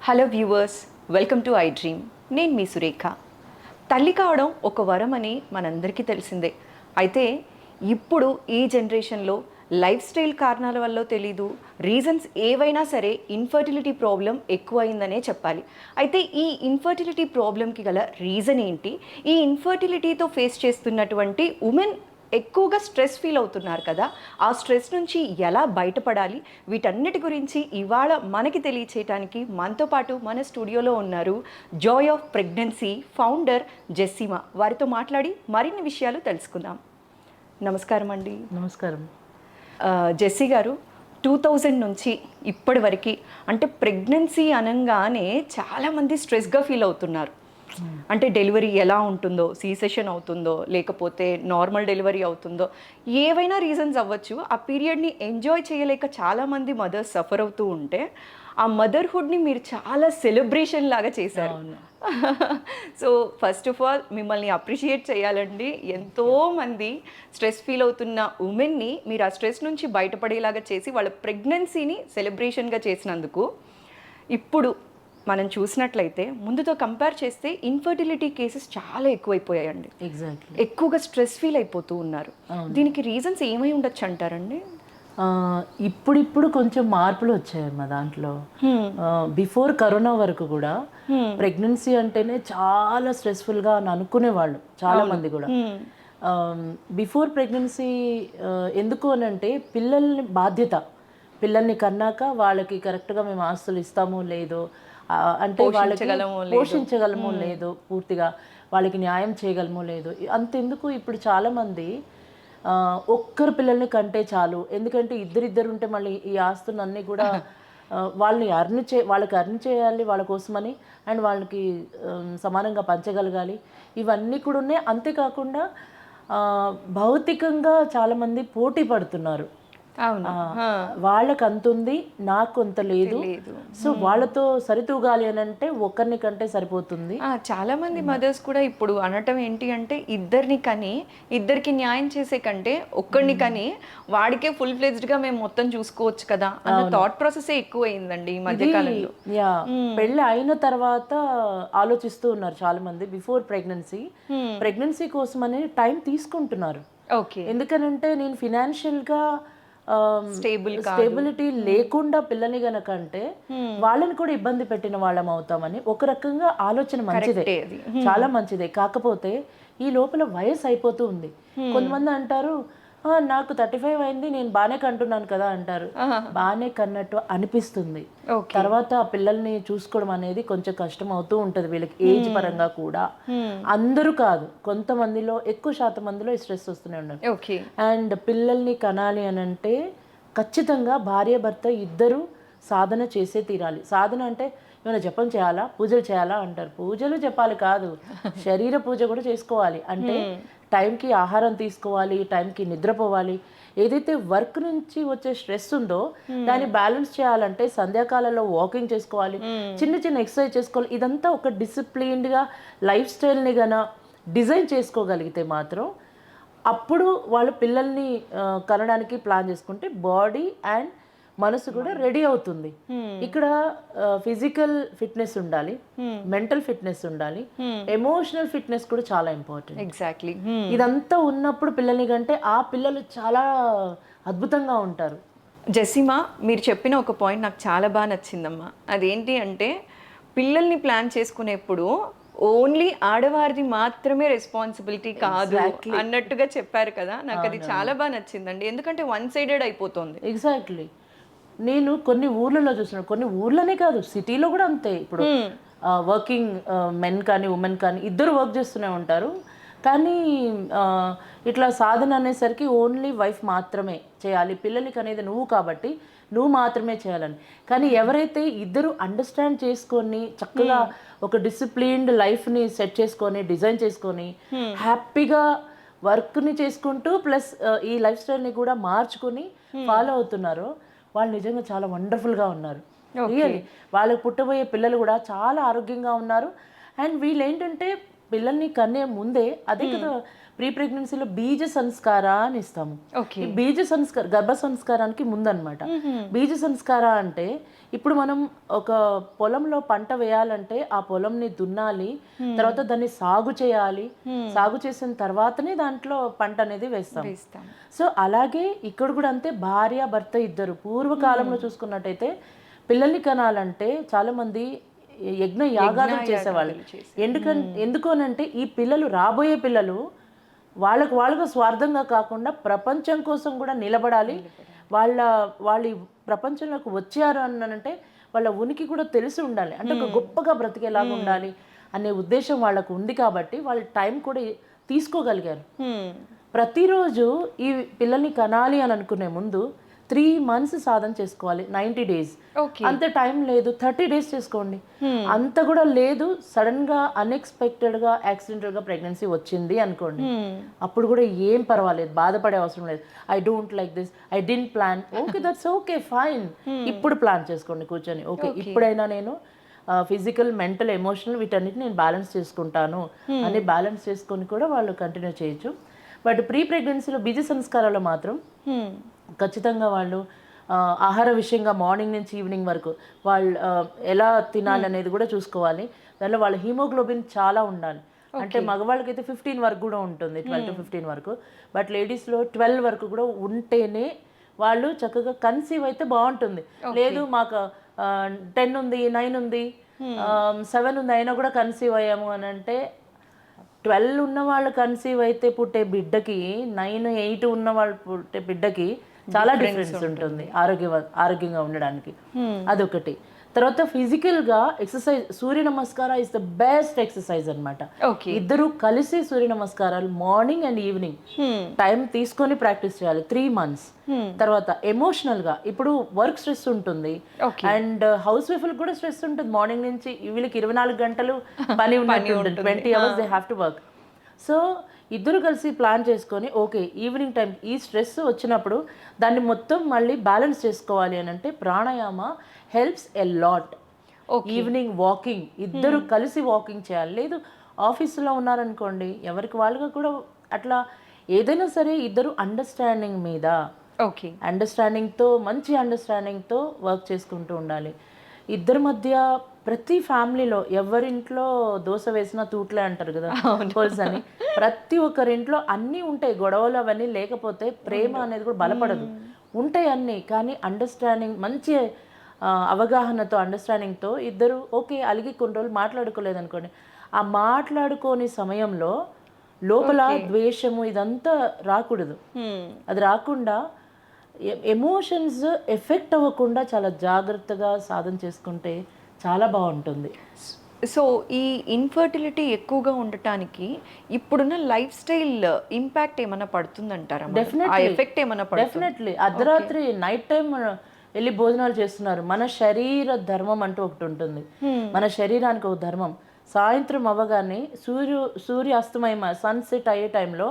Hello viewers, welcome to I dream. నేను మీ సురేఖ. తల్లి కావడం ఒక వరం అని మనందరికీ తెలిసిందే. అయితే ఇప్పుడు ఈ జనరేషన్లో లైఫ్ స్టైల్ కారణాల వల్ల తెలీదు, రీజన్స్ ఏవైనా సరే ఇన్ఫర్టిలిటీ ప్రాబ్లం ఎక్కువైందనే చెప్పాలి. అయితే ఈ ఇన్ఫర్టిలిటీ ప్రాబ్లంకి గల రీజన్ ఏంటి? ఈ ఇన్ఫర్టిలిటీతో ఫేస్ చేస్తున్నటువంటి ఉమెన్ ఎక్కువగా స్ట్రెస్ ఫీల్ అవుతున్నారు కదా, ఆ స్ట్రెస్ నుంచి ఎలా బయటపడాలి, వీటన్నిటి గురించి ఇవాళ మనకి తెలియచేయటానికి మనతో పాటు మన స్టూడియోలో ఉన్నారు జాయ్ ఆఫ్ ప్రెగ్నెన్సీ ఫౌండర్ జెస్సిమా. వారితో మాట్లాడి మరిన్ని విషయాలు తెలుసుకుందాం. నమస్కారం అండి. నమస్కారం. జెస్సీ గారు, 2000 నుంచి ఇప్పటి వరకు అంటే ప్రెగ్నెన్సీ అనగానే చాలామంది స్ట్రెస్గా ఫీల్ అవుతున్నారు. అంటే డెలివరీ ఎలా ఉంటుందో, సీ సెషన్ అవుతుందో లేకపోతే నార్మల్ డెలివరీ అవుతుందో, ఏవైనా రీజన్స్ అవ్వచ్చు. ఆ పీరియడ్ని ఎంజాయ్ చేయలేక చాలామంది మదర్స్ సఫర్ అవుతూ ఉంటే ఆ మదర్హుడ్ని మీరు చాలా సెలబ్రేషన్ లాగా చేశారు. సో ఫస్ట్ ఆఫ్ ఆల్ మిమ్మల్ని అప్రిషియేట్ చేయాలండి. ఎంతోమంది స్ట్రెస్ ఫీల్ అవుతున్న ఉమెన్ని మీరు ఆ స్ట్రెస్ నుంచి బయటపడేలాగా చేసి వాళ్ళ ప్రెగ్నెన్సీని సెలబ్రేషన్గా చేసినందుకు. ఇప్పుడు మనం చూసినట్లయితే ముందుతో కంపేర్ చేస్తే ఇన్ఫర్టిలిటీ కేసెస్ చాలా ఎక్కువైపోయాయండి. ఎగ్జాక్ట్లీ. ఎక్కువగా స్ట్రెస్ ఫీల్ అయిపోతూ ఉన్నారు. దీనికి రీజన్స్ ఏమై ఉండొచ్చు అంటారండి? ఇప్పుడిప్పుడు కొంచెం మార్పులు వచ్చాయి మా దాంట్లో. బిఫోర్ కరోనా వరకు కూడా ప్రెగ్నెన్సీ అంటేనే చాలా స్ట్రెస్ఫుల్గా అని అనుకునేవాళ్ళు చాలామంది కూడా. బిఫోర్ ప్రెగ్నెన్సీ ఎందుకు అని అంటే పిల్లల్ని బాధ్యత, పిల్లల్ని కన్నాక వాళ్ళకి కరెక్ట్గా మేము ఆస్తులు ఇస్తామో లేదో, అంటే వాళ్ళకి పోషించగలమో లేదో, పూర్తిగా వాళ్ళకి న్యాయం చేయగలమో లేదో అంతెందుకు. ఇప్పుడు చాలామంది ఒక్కరు పిల్లల్ని కంటే చాలు, ఎందుకంటే ఇద్దరిద్దరు ఉంటే మళ్ళీ ఈ ఆస్తులన్నీ కూడా వాళ్ళకి అర్న్ చేయాలి వాళ్ళ కోసమని, అండ్ వాళ్ళకి సమానంగా పంచగలగాలి, ఇవన్నీ కూడా ఉన్నాయి. అంతేకాకుండా భౌతికంగా చాలామంది పోటీ పడుతున్నారు. వాళ్ళకి అంత ఉంది, నాకు అంత లేదు, సో వాళ్ళతో సరితూగాలి అని అంటే ఒకరిని కంటే సరిపోతుంది. చాలా మంది మదర్స్ కూడా ఇప్పుడు అనటం ఏంటి అంటే, ఇద్దరిని కని ఇద్దరికి న్యాయం చేసే కంటే ఒక్కడిని కని వాడికే ఫుల్ ఫ్లెజ్డ్ గా మేము మొత్తం చూసుకోవచ్చు కదా అన్న థాట్ ప్రాసెస్ ఎక్కువ అయిందండి ఈ మధ్య కాలంలో. పెళ్ళి అయిన తర్వాత ఆలోచిస్తూ ఉన్నారు చాలా మంది. బిఫోర్ ప్రెగ్నెన్సీ కోసం అని టైం తీసుకుంటున్నారు. ఎందుకనంటే నేను ఫినాన్షియల్ గా స్టేబిలిటీ లేకుండా పిల్లని గనక అంటే వాళ్ళని కూడా ఇబ్బంది పెట్టిన వాళ్ళం అవుతామని ఒక రకంగా ఆలోచన మంచిదే, చాలా మంచిదే. కాకపోతే ఈ లోపల వయసు అయిపోతూ ఉంది. కొంతమంది అంటారు నాకు 35 అయింది, నేను బాగానే కంటున్నాను కదా అంటారు. బాగానే కన్నట్టు అనిపిస్తుంది. తర్వాత ఆ పిల్లల్ని చూసుకోవడం అనేది కొంచెం కష్టం అవుతూ ఉంటుంది వీళ్ళకి, ఏజ్ పరంగా కూడా. అందరూ కాదు, కొంతమందిలో, ఎక్కువ శాతం మందిలో ఈ స్ట్రెస్ వస్తూనే ఉన్నారు. అండ్ పిల్లల్ని కనాలి అని అంటే ఖచ్చితంగా భార్య భర్త ఇద్దరు సాధన చేసే తీరాలి. సాధన అంటే ఏమైనా జపం చేయాలా, పూజలు చేయాలా అంటారు. పూజలు చెప్పాలి కాదు, శరీర పూజ కూడా చేసుకోవాలి. అంటే టైంకి ఆహారం తీసుకోవాలి, టైంకి నిద్రపోవాలి. ఏదైతే వర్క్ నుంచి వచ్చే స్ట్రెస్ ఉందో దాన్ని బ్యాలెన్స్ చేయాలంటే సంధ్యాకాలంలో వాకింగ్ చేసుకోవాలి, చిన్న చిన్న ఎక్సర్సైజ్ చేసుకోవాలి. ఇదంతా ఒక డిసిప్లిన్డ్గా లైఫ్ స్టైల్ని గన డిజైన్ చేసుకోగలిగితే మాత్రం అప్పుడు వాళ్ళు పిల్లల్ని కనడానికి ప్లాన్ చేసుకుంటే బాడీ అండ్ మనసు కూడా రెడీ అవుతుంది. ఇక్కడ ఫిజికల్ ఫిట్నెస్ ఉండాలి, మెంటల్ ఫిట్నెస్ ఉండాలి, ఎమోషనల్ ఫిట్నెస్ కూడా చాలా ఇంపార్టెంట్. ఎగ్జాక్ట్లీ. ఇదంతా ఉన్నప్పుడు పిల్లల్ని కంటే ఆ పిల్లలు చాలా అద్భుతంగా ఉంటారు. జెస్సిమా, మీరు చెప్పిన ఒక పాయింట్ నాకు చాలా బాగా నచ్చిందమ్మా. అదేంటి అంటే పిల్లల్ని ప్లాన్ చేసుకునేప్పుడు ఓన్లీ ఆడవారిది మాత్రమే రెస్పాన్సిబిలిటీ కాదు అన్నట్టుగా చెప్పారు కదా. నాకు అది చాలా బాగా నచ్చిందండి, ఎందుకంటే వన్ సైడెడ్ అయిపోతుంది. ఎగ్జాక్ట్లీ. నేను కొన్ని ఊర్లలో చూస్తున్నాను, కొన్ని ఊర్లోనే కాదు సిటీలో కూడా అంతే. ఇప్పుడు వర్కింగ్ మెన్ కానీ ఉమెన్ కానీ ఇద్దరు వర్క్ చేస్తూనే ఉంటారు. కానీ ఇట్లా సాధన అనేసరికి ఓన్లీ వైఫ్ మాత్రమే చేయాలి, పిల్లలకి అనేది నువ్వు కాబట్టి నువ్వు మాత్రమే చేయాలని. కానీ ఎవరైతే ఇద్దరు అండర్స్టాండ్ చేసుకొని చక్కగా ఒక డిసిప్లిన్డ్ లైఫ్ని సెట్ చేసుకొని డిజైన్ చేసుకొని హ్యాపీగా వర్క్ని చేసుకుంటూ ప్లస్ ఈ లైఫ్ స్టైల్ని కూడా మార్చుకొని ఫాలో అవుతున్నారో వాళ్ళు నిజంగా చాలా వండర్ఫుల్గా ఉన్నారు. రియల్లీ వాళ్ళకి పుట్టబోయే పిల్లలు కూడా చాలా ఆరోగ్యంగా ఉన్నారు. అండ్ వీళ్ళు ఏంటంటే పిల్లల్ని కనే ముందే అదే కదా ప్రీ ప్రెగ్నెన్సీలో బీజ సంస్కార అని ఇస్తాము. ఈ బీజ సంస్కార గర్భ సంస్కారానికి ముందనమాట. బీజ సంస్కార అంటే ఇప్పుడు మనం ఒక పొలంలో పంట వేయాలంటే ఆ పొలంని దున్నాలి, తర్వాత దాన్ని సాగు చేయాలి, సాగు చేసిన తర్వాతనే దాంట్లో పంట అనేది వేస్తాం. సో అలాగే ఇక్కడ కూడా అంతే, భార్య భర్త ఇద్దరు పూర్వకాలంలో చూసుకున్నట్టయితే పిల్లల్ని కనాలంటే చాలా మంది యజ్ఞ యాగాదులు చేసేవాళ్ళు. ఎందుకనంటే ఈ పిల్లలు, రాబోయే పిల్లలు వాళ్ళకు స్వార్థంగా కాకుండా ప్రపంచం కోసం కూడా నిలబడాలి. వాళ్ళు ఈ ప్రపంచంలోకి వచ్చారు అనంటే వాళ్ళ ఉనికి కూడా తెలిసి ఉండాలి, అంటే ఒక గొప్పగా బ్రతికేలాగా ఉండాలి అనే ఉద్దేశం వాళ్ళకు ఉంది. కాబట్టి వాళ్ళ టైం కూడా తీసుకోగలిగారు. ప్రతిరోజు ఈ పిల్లల్ని కనాలి అని అనుకునే ముందు 3 months సాధన చేసుకోవాలి, 90 days. అంత టైం లేదు, 30 days చేసుకోండి. అంత కూడా లేదు, సడన్ గా అన్ఎక్స్పెక్టెడ్ గా యాక్సిడెంటల్ గా ప్రెగ్నెన్సీ వచ్చింది అనుకోండి, అప్పుడు కూడా ఏం పర్వాలేదు, బాధపడే అవసరం లేదు. I don't like this, I didn't plan, okay that's okay fine. ఇప్పుడు ప్లాన్ చేసుకోండి కూర్చొని, ఓకే ఇప్పుడైనా నేను ఫిజికల్, మెంటల్, ఎమోషనల్ వీటన్నిటి నేను బ్యాలెన్స్ చేసుకుంటాను అని బ్యాలెన్స్ చేసుకొని కూడా వాళ్ళు కంటిన్యూ చేయొచ్చు. బట్ ప్రీ ప్రెగ్నెన్సీలో బీజ సంస్కారాలు మాత్రం ఖచ్చితంగా వాళ్ళు ఆహార విషయంగా మార్నింగ్ నుంచి ఈవినింగ్ వరకు వాళ్ళు ఎలా తినాలి అనేది కూడా చూసుకోవాలి. దానిలో వాళ్ళ హీమోగ్లోబిన్ చాలా ఉండాలి. అంటే మగవాళ్ళకైతే 15 వరకు కూడా ఉంటుంది, 12 to 15 వరకు. బట్ లేడీస్లో 12 వరకు కూడా ఉంటేనే వాళ్ళు చక్కగా కన్సీవ్ అయితే బాగుంటుంది. లేదు మాకు 10 ఉంది, 9 ఉంది, 7 ఉంది, అయినా కూడా కన్సీవ్ అయ్యాము అని అంటే, 12 ఉన్న వాళ్ళు కన్సీవ్ అయితే పుట్టే బిడ్డకి 9, 8 ఉన్న వాళ్ళు పుట్టే బిడ్డకి చాలా డిఫరెన్స్ ఉంటుంది ఆరోగ్యంగా ఉండడానికి. అదొకటి. తర్వాత ఫిజికల్ గా ఎక్సర్సైజ్, సూర్య నమస్కార ఇస్ ద బెస్ట్ ఎక్సర్సైజ్ అనమాట. ఇద్దరు కలిసి సూర్య నమస్కారాలు మార్నింగ్ అండ్ ఈవినింగ్ టైం తీసుకొని ప్రాక్టీస్ చేయాలి 3 months. తర్వాత ఎమోషనల్ గా ఇప్పుడు వర్క్ స్ట్రెస్ ఉంటుంది అండ్ హౌస్ వైఫ్ కూడా స్ట్రెస్ ఉంటుంది. మార్నింగ్ నుంచి వీళ్ళకి 24 గంటలు పని ఉన్నట్టు ఉంటుంది, 20 hours they have to work. So ఇద్దరు కలిసి ప్లాన్ చేసుకొని ఓకే ఈవినింగ్ టైం ఈ స్ట్రెస్ వచ్చినప్పుడు దాన్ని మొత్తం మళ్ళీ బ్యాలెన్స్ చేసుకోవాలి అని అంటే pranayama helps a lot. Evening walking, ఇద్దరు కలిసి వాకింగ్ చేయాలి. లేదు ఆఫీసులో ఉన్నారనుకోండి, ఎవరికి వాళ్ళుగా కూడా అట్లా ఏదైనా సరే ఇద్దరు అండర్స్టాండింగ్ మీద, అండర్స్టాండింగ్తో, మంచి అండర్స్టాండింగ్తో వర్క్ చేసుకుంటూ ఉండాలి. ఇద్దరి మధ్య ప్రతి ఫ్యామిలీలో ఎవరింట్లో దోశ వేసినా తూట్లే అంటారు కదా హోల్స్ అని, ప్రతి ఒక్కరింట్లో అన్నీ ఉంటాయి. గొడవలు అవన్నీ లేకపోతే ప్రేమ అనేది కూడా బలపడదు. ఉంటాయి అన్నీ, కానీ అండర్స్టాండింగ్, మంచి అవగాహనతో, అండర్స్టాండింగ్తో ఇద్దరు ఓకే అలిగి కొన్ని రోజులు మాట్లాడుకోలేదు అనుకోండి, ఆ మాట్లాడుకోని సమయంలో లోపల ద్వేషము ఇదంతా రాకూడదు. అది రాకుండా ఎమోషన్స్ ఎఫెక్ట్ అవ్వకుండా చాలా జాగ్రత్తగా సాధన చేసుకుంటే చాలా బాగుంటుంది. సో ఈ ఇన్ఫర్టిలిటీ ఎక్కువగా ఉండటానికి ఇప్పుడున్న లైఫ్ స్టైల్ ఇంపాక్ట్ ఏమైనా పడుతుందంటారా? డెఫినెట్లీ. అర్ధరాత్రి నైట్ టైం వెళ్ళి భోజనాలు చేస్తున్నారు. మన శరీర ధర్మం అంటూ ఒకటి ఉంటుంది, మన శరీరానికి ఒక ధర్మం. సాయంత్రం అవ్వగానే సూర్య అస్తమయం, సన్సెట్ అయ్యే టైంలో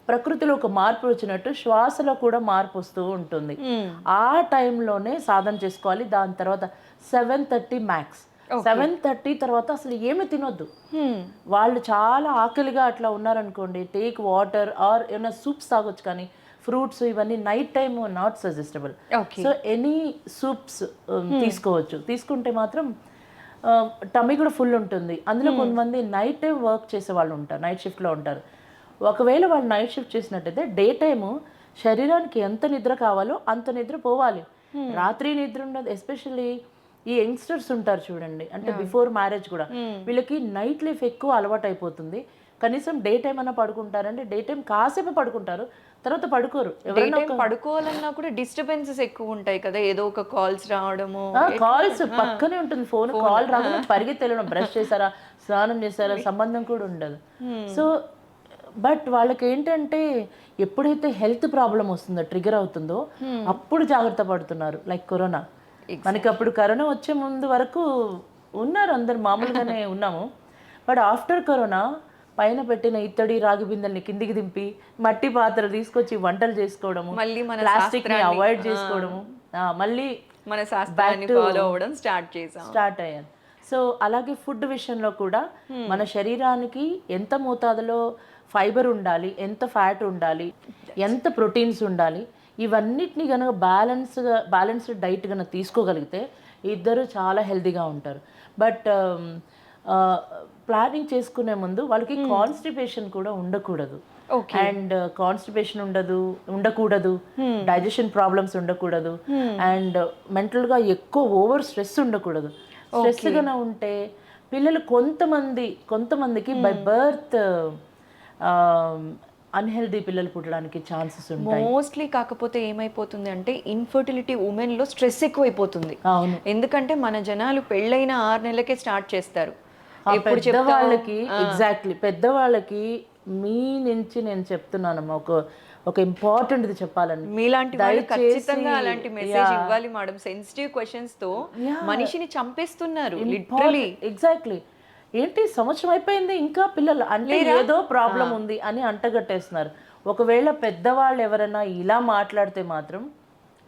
ప్రకృతిలో ఒక మార్పు వచ్చినట్టు శ్వాసలో కూడా మార్పు వస్తూ ఉంటుంది. ఆ టైంలోనే సాధన చేసుకోవాలి. దాని తర్వాత 7:30 మ్యాక్స్. 7:30 తర్వాత అసలు ఏమి తినొద్దు. వాళ్ళు చాలా ఆకలిగా అట్లా ఉన్నారనుకోండి, టేక్ వాటర్ ఆర్ ఏమైనా సూప్స్ తాగొచ్చు, కానీ ఫ్రూట్స్ ఇవన్నీ night time not suggestible. So any soups తీసుకోవచ్చు. తీసుకుంటే మాత్రం టమ్మీ కూడా ఫుల్ ఉంటుంది. అందులో కొంతమంది నైట్ టైం వర్క్ చేసే వాళ్ళు ఉంటారు, నైట్ షిఫ్ట్లో ఉంటారు. ఒకవేళ వాళ్ళు నైట్ షిఫ్ట్ చేసినట్టయితే డే టైము శరీరానికి ఎంత నిద్ర కావాలో అంత నిద్ర పోవాలి. రాత్రి నిద్ర ఉండదు. ఎస్పెషల్లీ ఈ యంగ్స్టర్స్ ఉంటారు చూడండి, అంటే బిఫోర్ మ్యారేజ్ కూడా వీళ్ళకి నైట్ లైఫ్ ఎక్కువ అలవాటు అయిపోతుంది. కనీసం డే టైం అన్నా పడుకుంటారంటే డే టైం కాసేపు పడుకుంటారు, తర్వాత పడుకోరు. ఎవరైనా పడుకోవాలన్నా కూడా డిస్టర్బెన్సెస్ ఎక్కువ ఉంటాయి కదా, ఏదో ఒక కాల్స్ రావడము, కాల్స్ పక్కనే ఉంటుంది, ఫోన్ కాల్ రాకుండా పరిగెత్తి వెళ్ళడం, బ్రష్ చేశారా, స్నానం చేశారా, సంబంధం కూడా ఉండదు. సో బట్ వాళ్ళకి ఏంటంటే ఎప్పుడైతే హెల్త్ ప్రాబ్లం వస్తుందో, ట్రిగర్ అవుతుందో అప్పుడు జాగ్రత్త పడుతున్నారు. లైక్ కరోనా, మనకి అప్పుడు కరోనా వచ్చే ముందు వరకు ఉన్నారు అందరు మామూలుగానే ఉన్నాము. బట్ ఆఫ్టర్ కరోనా పైన పెట్టిన ఇత్తడి రాగి బిందెల్ని కిందికి దింపి మట్టి పాత్రలు తీసుకొచ్చి వంటలు చేసుకోవడము, ప్లాస్టిక్ ని అవాయిడ్ చేసుకోవడము, మళ్ళీ మన శాస్త్రాన్ని ఫాలో అవ్వడం స్టార్ట్ అయ్యాను. సో అలాగే ఫుడ్ విషయంలో కూడా మన శరీరానికి ఎంత మోతాదులో ఫైబర్ ఉండాలి, ఎంత ఫ్యాట్ ఉండాలి, ఎంత ప్రోటీన్స్ ఉండాలి, ఇవన్నిటిని కనుక బ్యాలెన్స్డ్ డైట్ కనుక తీసుకోగలిగితే ఇద్దరు చాలా హెల్తీగా ఉంటారు. బట్ ప్లానింగ్ చేసుకునే ముందు వాళ్ళకి కాన్స్టిపేషన్ కూడా ఉండకూడదు. అండ్ కాన్స్టిపేషన్ ఉండకూడదు, డైజెషన్ ప్రాబ్లమ్స్ ఉండకూడదు, అండ్ మెంటల్గా ఎక్కువ ఓవర్ స్ట్రెస్ ఉండకూడదు. స్ట్రెస్ గానే ఉంటే పిల్లలు కొంతమందికి బై బర్త్ అన్హెల్దీ పిల్లలు పుట్టడానికి ఛాన్సెస్ ఉంటాయి. మోస్ట్లీ కాకపోతే ఏమైపోతుంది అంటే ఇన్ఫర్టిలిటీ ఉమెన్ లో స్ట్రెస్ ఎక్కువైపోతుంది. అవును, ఎందుకంటే మన జనాలు పెళ్ళైన 6 నెలలకే స్టార్ట్ చేస్తారు. పెద్దవాళ్ళకి ఎగ్జాక్ట్లీ పెద్దవాళ్ళకి మీ నుంచి నేను చెప్తున్నాను ఒక ఇంపార్టెంట్ చెప్పాలని, మీలాంటి వాళ్ళు ఖచ్చితంగా అలాంటి మెసేజ్ ఇవ్వాలి మేడం. సెన్సిటివ్ క్వశ్చన్స్ తో మనిషిని చంపేస్తున్నారు లిటరల్లీ. ఎగ్జాక్ట్లీ. ఏంటి సంవత్సరం అయిపోయింది ఇంకా పిల్లలు అంటే ఏదో ప్రాబ్లం ఉంది అని అంటగట్టేస్తున్నారు. ఒకవేళ పెద్దవాళ్ళు ఎవరైనా ఇలా మాట్లాడితే మాత్రం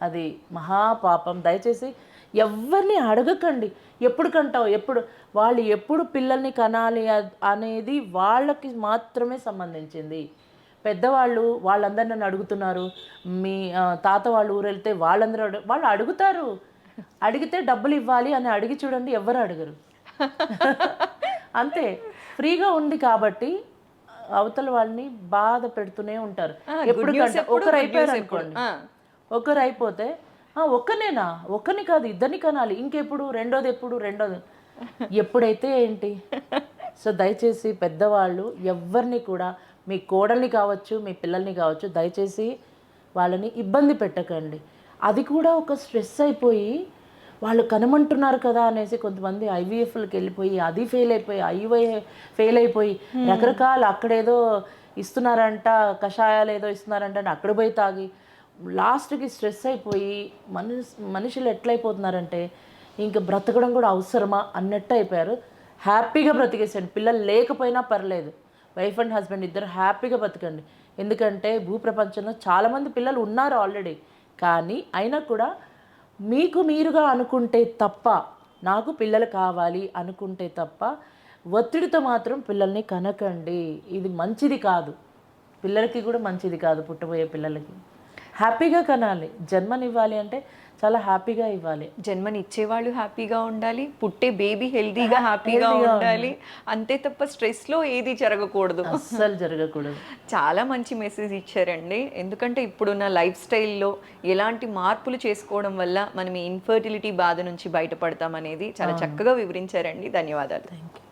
అది మహాపాపం. దయచేసి ఎవరిని అడగకండి. ఎప్పుడు కంటావు, ఎప్పుడు పిల్లల్ని కనాలి అనేది వాళ్ళకి మాత్రమే సంబంధించింది. పెద్దవాళ్ళు వాళ్ళందరూ నన్ను అడుగుతున్నారు, మీ తాత వాళ్ళు ఊరు వెళ్తే వాళ్ళు అడుగుతారు. అడిగితే డబ్బులు ఇవ్వాలి అని అడిగి చూడండి, ఎవ్వరు అడగరు. అంతే, ఫ్రీగా ఉంది కాబట్టి అవతల వాళ్ళని బాధ పెడుతూనే ఉంటారు. ఎప్పుడు ఒకరు అయిపోయారు అనుకోండి, ఒకరు అయిపోతే ఒక్కనేనా, ఒక్కని కాదు ఇద్దరిని కనాలి, ఇంకెప్పుడు రెండోది ఎప్పుడైతే ఏంటి. సో దయచేసి పెద్దవాళ్ళు ఎవరిని కూడా, మీ కోడల్ని కావచ్చు, మీ పిల్లల్ని కావచ్చు, దయచేసి వాళ్ళని ఇబ్బంది పెట్టకండి. అది కూడా ఒక స్ట్రెస్ అయిపోయి వాళ్ళు కనమంటున్నారు కదా అనేసి కొంతమంది ఐవీఎఫ్లకి వెళ్ళిపోయి అది ఫెయిల్ అయిపోయి ఐవై ఫెయిల్ అయిపోయి రకరకాల అక్కడేదో ఇస్తున్నారంట, కషాయాలు ఏదో ఇస్తున్నారంట అని అక్కడ పోయి తాగి లాస్ట్కి స్ట్రెస్ అయిపోయి మనుషులు ఎట్లయిపోతున్నారంటే ఇంకా బ్రతకడం కూడా అవసరమా అన్నట్టు అయిపోయారు. హ్యాపీగా బ్రతికేసండి, పిల్లలు లేకపోయినా పర్లేదు, వైఫ్ అండ్ హస్బెండ్ ఇద్దరు హ్యాపీగా బతకండి. ఎందుకంటే భూప్రపంచంలో చాలామంది పిల్లలు ఉన్నారు ఆల్రెడీ. కానీ అయినా కూడా మీకు మీరుగా అనుకుంటే తప్ప, నాకు పిల్లలు కావాలి అనుకుంటే తప్ప ఒత్తిడితో మాత్రం పిల్లల్ని కనకండి. ఇది మంచిది కాదు, పిల్లలకి కూడా మంచిది కాదు. పుట్టబోయే పిల్లలకి హ్యాపీగా కనాలి. జన్మనివ్వాలి అంటే చాలా హ్యాపీగా ఇవ్వాలి. జన్మని ఇచ్చేవాళ్ళు హ్యాపీగా ఉండాలి, పుట్టే బేబీ హెల్తీగా హ్యాపీగా ఉండాలి, అంతే తప్ప స్ట్రెస్లో ఏది జరగకూడదు, అస్సలు జరగకూడదు. చాలా మంచి మెసేజ్ ఇచ్చారండి. ఎందుకంటే ఇప్పుడున్న లైఫ్ స్టైల్లో ఎలాంటి మార్పులు చేసుకోవడం వల్ల మనం ఈ ఇన్ఫర్టిలిటీ బాధ నుంచి బయటపడతాం అనేది చాలా చక్కగా వివరించారండి. ధన్యవాదాలు. Thank you.